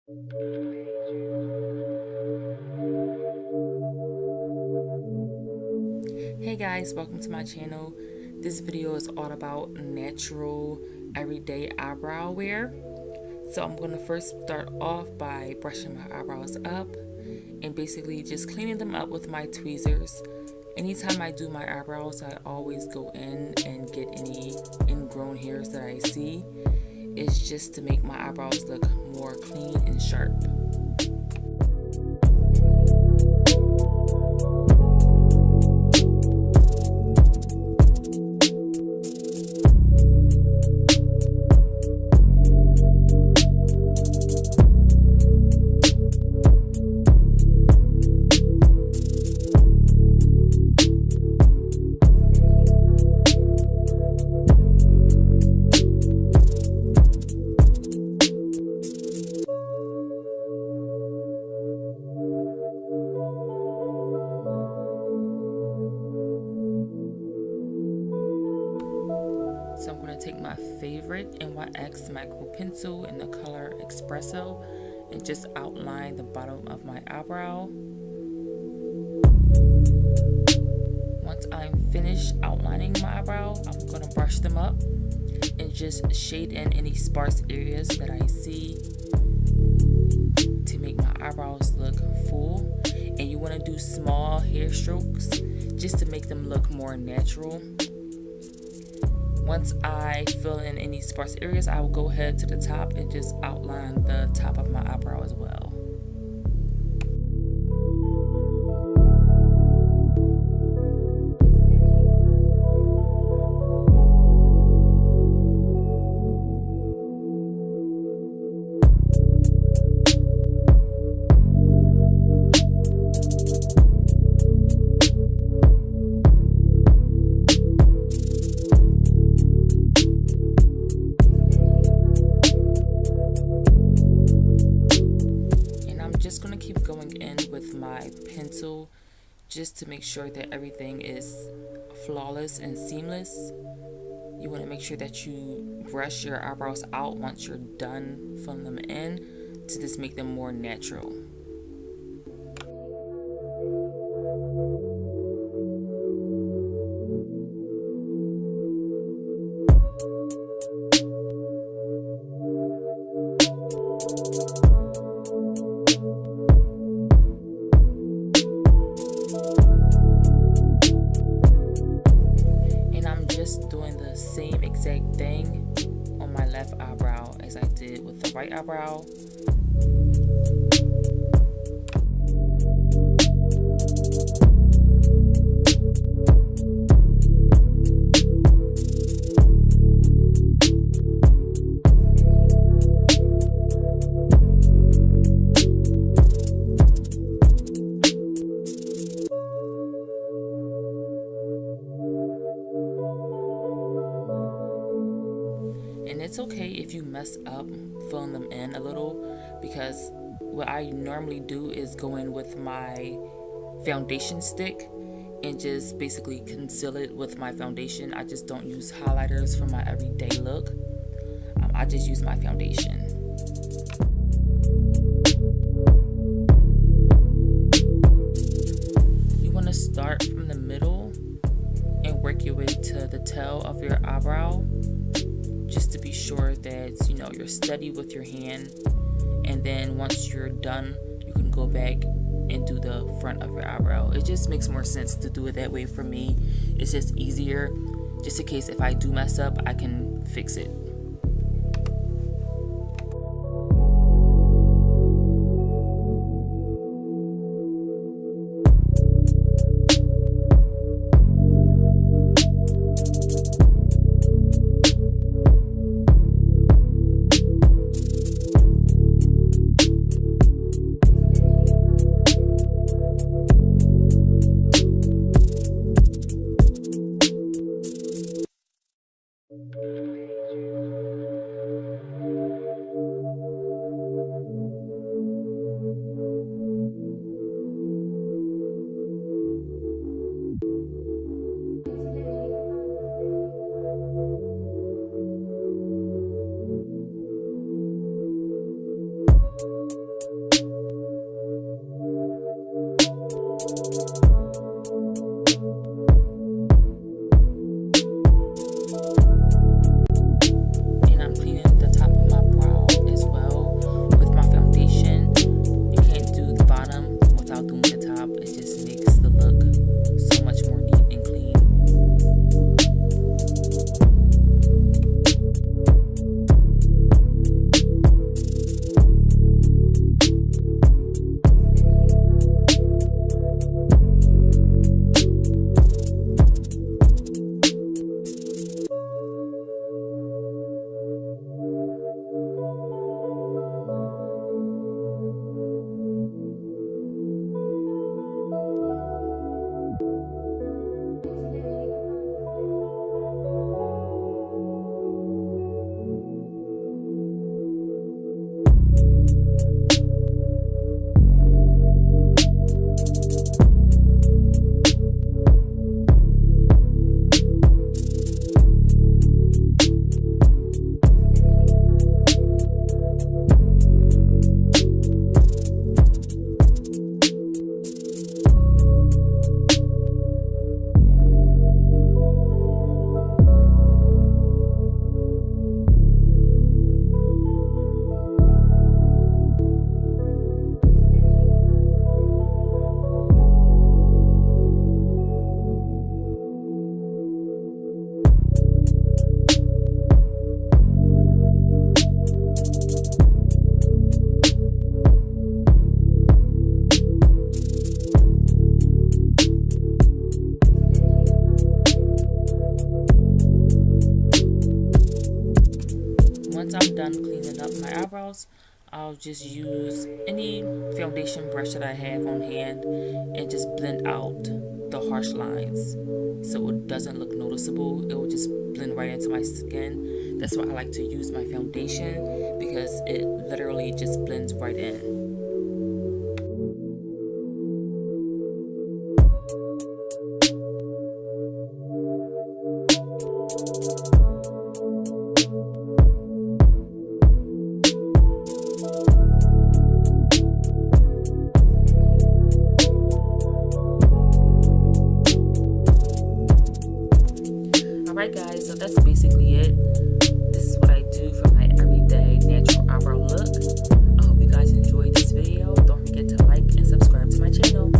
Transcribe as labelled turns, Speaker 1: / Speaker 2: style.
Speaker 1: Hey guys, welcome to my channel. This video is all about natural everyday eyebrow wear. So I'm going to first start off by brushing my eyebrows up and basically just cleaning them up with my tweezers. Anytime I do my eyebrows, I always go in and get any ingrown hairs that I see. It's just to make my eyebrows look more clean and sharp. So I'm going to take my favorite NYX micro pencil in the color Espresso and just outline the bottom of my eyebrow. Once I'm finished outlining my eyebrow, I'm going to brush them up and just shade in any sparse areas that I see to make my eyebrows look full. And you want to do small hair strokes just to make them look more natural. Once I fill in any sparse areas, I will go ahead to the top and just outline the top of my eyebrow as well. Just going to keep going in with my pencil just to make sure that everything is flawless and seamless. You want to make sure that you brush your eyebrows out once you're done filling them in to just make them more natural. Doing the same exact thing on my left eyebrow as I did with the right eyebrow. And it's okay if you mess up filling them in a little, because what I normally do is go in with my foundation stick and just basically conceal it with my foundation. I just don't use highlighters for my everyday look. I just use my foundation. You want to start from the middle and work your way to the tail of your eyebrow, just to be sure that you're steady with your hand. And then once you're done, you can go back and do the front of your eyebrow. It just makes more sense to do it that way for me. It's just easier, just in case if I do mess up, I can fix it. eyebrows, I'll just use any foundation brush that I have on hand and just blend out the harsh lines so it doesn't look noticeable. It will just blend right into my skin. That's why I like to use my foundation, because it literally just blends right in. Alright guys, so that's basically it. This is what I do for my everyday natural eyebrow look. I hope you guys enjoyed this video. Don't forget to like and subscribe to my channel.